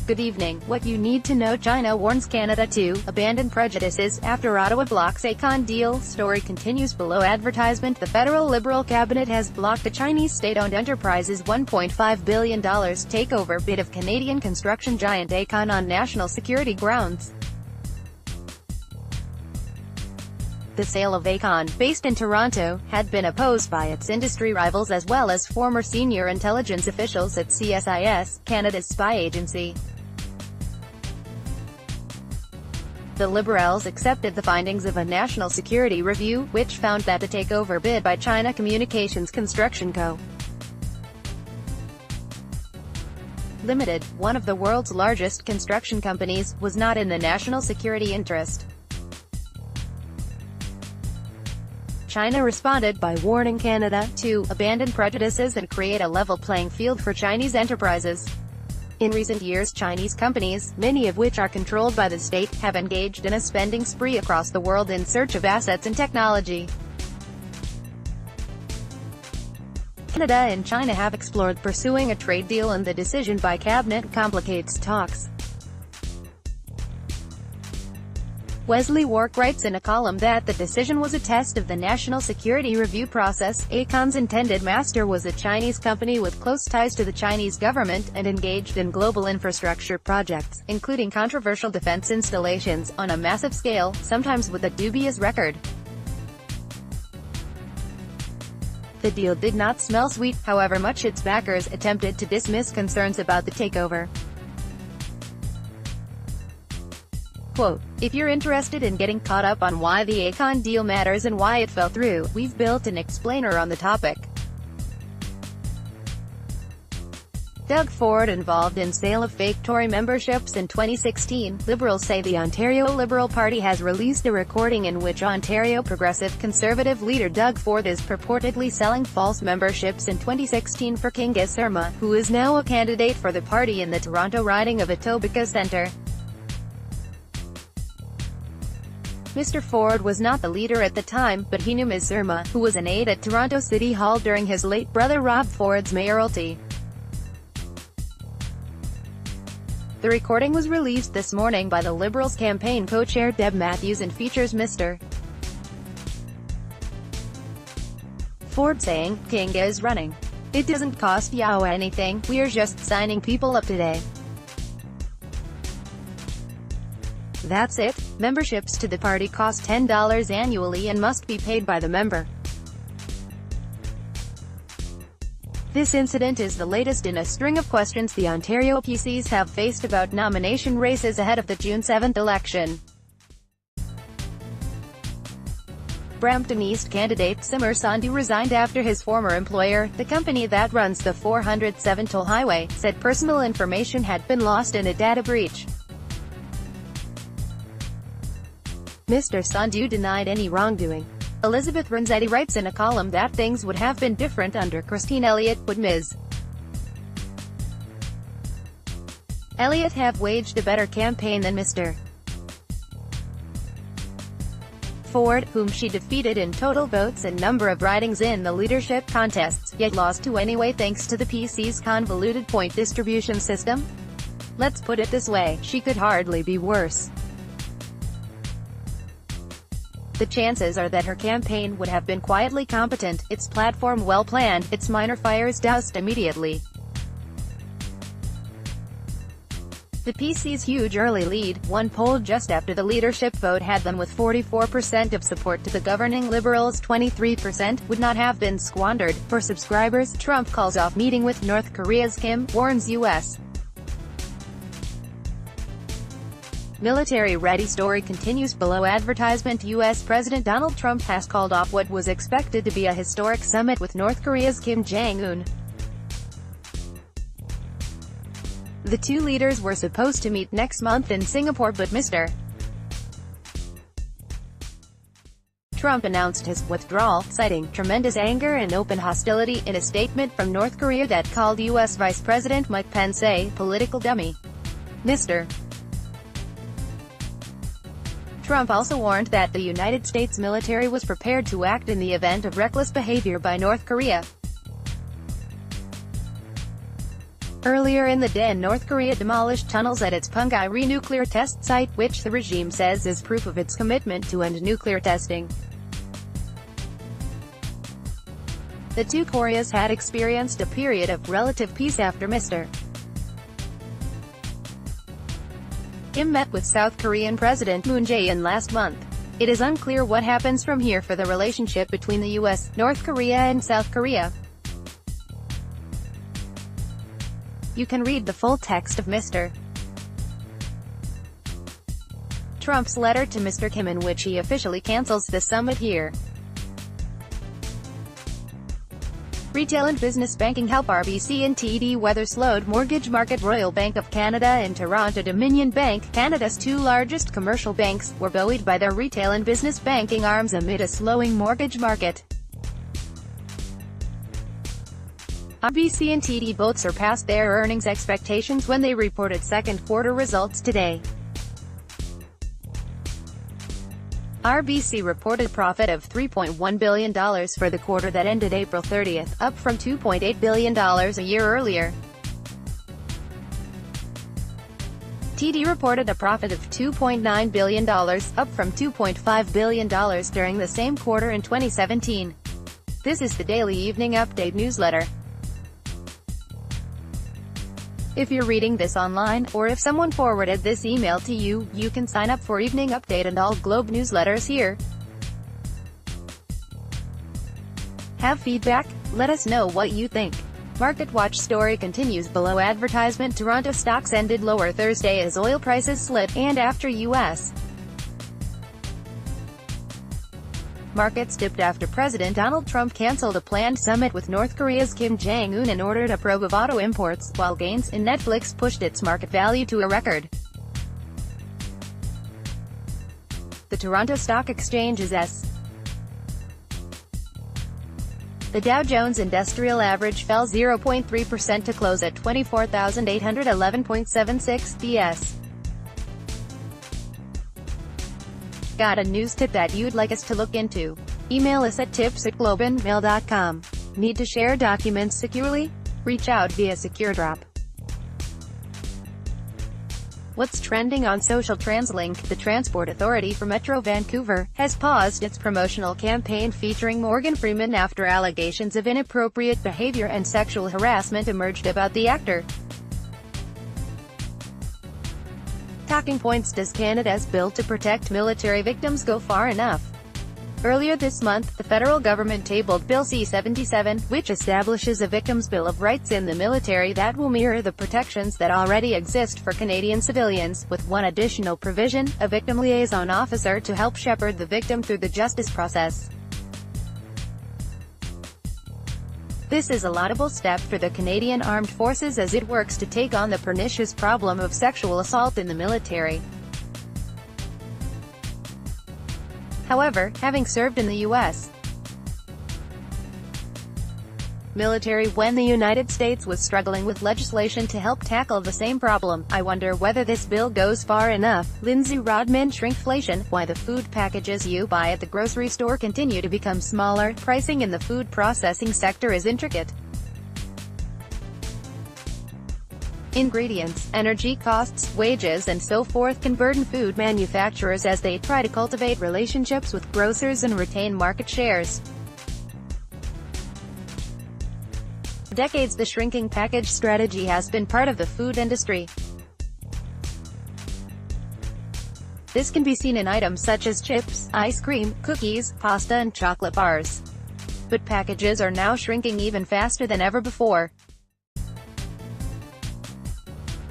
Good evening. What you need to know: China warns Canada to abandon prejudices after Ottawa blocks Aecon deal. Story continues below. Advertisement: the federal Liberal cabinet has blocked the Chinese state-owned enterprise's $1.5 billion takeover bid of Canadian construction giant Aecon on national security grounds. The sale of Aecon, based in Toronto, had been opposed by its industry rivals as well as former senior intelligence officials at CSIS, Canada's spy agency. The Liberals accepted the findings of a national security review, which found that the takeover bid by China Communications Construction Co. Limited, one of the world's largest construction companies, was not in the national security interest. China responded by warning Canada to abandon prejudices and create a level playing field for Chinese enterprises. In recent years, Chinese companies, many of which are controlled by the state, have engaged in a spending spree across the world in search of assets and technology. Canada and China have explored pursuing a trade deal, and the decision by cabinet complicates talks. Wesley Wark writes in a column that the decision was a test of the national security review process. Aecon's intended master was a Chinese company with close ties to the Chinese government, and engaged in global infrastructure projects, including controversial defense installations, on a massive scale, sometimes with a dubious record. The deal did not smell sweet, however much its backers attempted to dismiss concerns about the takeover. Quote, "If you're interested in getting caught up on why the Aecon deal matters and why it fell through, we've built an explainer on the topic." Doug Ford involved in sale of fake Tory memberships in 2016. Liberals say the Ontario Liberal Party has released a recording in which Ontario Progressive Conservative leader Doug Ford is purportedly selling false memberships in 2016 for Kinga Surma, who is now a candidate for the party in the Toronto riding of Etobicoke Centre. Mr. Ford was not the leader at the time, but he knew Ms. Surma, who was an aide at Toronto City Hall during his late brother Rob Ford's mayoralty. The recording was released this morning by the Liberals campaign co-chair Deb Matthews and features Mr. Ford saying, "Kinga is running. It doesn't cost Yao anything, we're just signing people up today. That's it. Memberships to the party cost $10 annually and must be paid by the member." This incident is the latest in a string of questions the Ontario PCs have faced about nomination races ahead of the June 7 election. Brampton East candidate Simmer Sandhu resigned after his former employer, the company that runs the 407 toll highway, said personal information had been lost in a data breach. Mr. Sandhu denied any wrongdoing. Elizabeth Renzetti writes in a column that things would have been different under Christine Elliott. Would Ms. Elliott have waged a better campaign than Mr. Ford, whom she defeated in total votes and number of ridings in the leadership contests, yet lost to anyway thanks to the PC's convoluted point distribution system? Let's put it this way, she could hardly be worse. The chances are that her campaign would have been quietly competent, its platform well planned, its minor fires doused immediately. The PC's huge early lead, one poll just after the leadership vote had them with 44% of support to the governing Liberals' 23%, would not have been squandered. For subscribers, Trump calls off meeting with North Korea's Kim, warns U.S. military-ready. Story continues below. Advertisement: U.S. President Donald Trump has called off what was expected to be a historic summit with North Korea's Kim Jong-un. The two leaders were supposed to meet next month in Singapore, but Mr. Trump announced his withdrawal, citing tremendous anger and open hostility, in a statement from North Korea that called U.S. Vice President Mike Pence a political dummy. Mr. Trump also warned that the United States military was prepared to act in the event of reckless behavior by North Korea. Earlier in the day, North Korea demolished tunnels at its Punggye nuclear test site, which the regime says is proof of its commitment to end nuclear testing. The two Koreas had experienced a period of relative peace after Mr. Kim met with South Korean President Moon Jae-in last month. It is unclear what happens from here for the relationship between the US, North Korea and South Korea. You can read the full text of Mr. Trump's letter to Mr. Kim, in which he officially cancels the summit here. Retail and business banking help. RBC and TD weather slowed mortgage market. Royal Bank of Canada and Toronto Dominion Bank, Canada's two largest commercial banks, were buoyed by their retail and business banking arms amid a slowing mortgage market. RBC and TD both surpassed their earnings expectations when they reported second quarter results today. RBC reported a profit of $3.1 billion for the quarter that ended April 30th, up from $2.8 billion a year earlier. TD reported a profit of $2.9 billion, up from $2.5 billion during the same quarter in 2017. This is the Daily Evening Update newsletter. If you're reading this online, or if someone forwarded this email to you, you can sign up for Evening Update and all Globe newsletters here. Have feedback? Let us know what you think. Market Watch story continues below advertisement. Toronto stocks ended lower Thursday as oil prices slid, and after U.S. markets dipped after President Donald Trump canceled a planned summit with North Korea's Kim Jong-un and ordered a probe of auto imports, while gains in Netflix pushed its market value to a record. The Toronto Stock Exchange is The Dow Jones Industrial Average fell 0.3% to close at 24,811.76 PS. Got a news tip that you'd like us to look into? Email us at tips@globeandmail.com. Need to share documents securely? Reach out via SecureDrop. What's trending on social? TransLink, the transport authority for Metro Vancouver, has paused its promotional campaign featuring Morgan Freeman after allegations of inappropriate behavior and sexual harassment emerged about the actor. Talking points: does Canada's bill to protect military victims go far enough? Earlier this month, the federal government tabled Bill C-77, which establishes a Victims' Bill of Rights in the military that will mirror the protections that already exist for Canadian civilians, with one additional provision: a victim liaison officer to help shepherd the victim through the justice process. This is a laudable step for the Canadian Armed Forces as it works to take on the pernicious problem of sexual assault in the military. However, having served in the U.S. military when the United States was struggling with legislation to help tackle the same problem, I wonder whether this bill goes far enough. Lindsay Rodman. Shrinkflation: why the food packages you buy at the grocery store continue to become smaller. Pricing in the food processing sector is intricate. Ingredients, energy costs, wages and so forth can burden food manufacturers as they try to cultivate relationships with grocers and retain market shares. For decades, the shrinking package strategy has been part of the food industry. This can be seen in items such as chips, ice cream, cookies, pasta and chocolate bars. But packages are now shrinking even faster than ever before.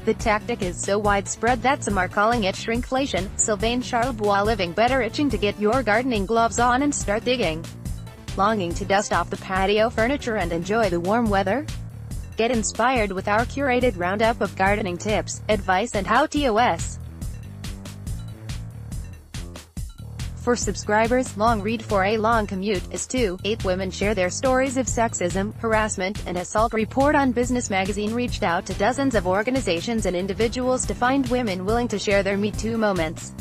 The tactic is so widespread that some are calling it shrinkflation. Sylvain Charlebois. Living better, itching to get your gardening gloves on and start digging? Longing to dust off the patio furniture and enjoy the warm weather? Get inspired with our curated roundup of gardening tips, advice and how-tos. For subscribers, long read: for a long commute is 8 women share their stories of sexism, harassment, and assault. Report on Business Magazine reached out to dozens of organizations and individuals to find women willing to share their Me Too moments.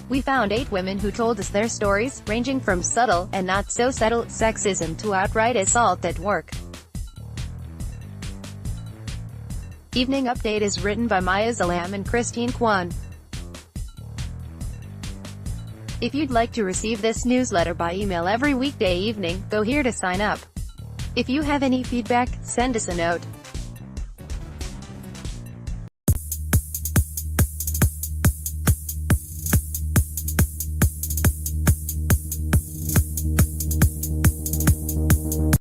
We found 8 women who told us their stories, ranging from subtle, and not so subtle, sexism to outright assault at work. Evening Update is written by Maya Zalam and Christine Kwan. If you'd like to receive this newsletter by email every weekday evening, go here to sign up. If you have any feedback, send us a note.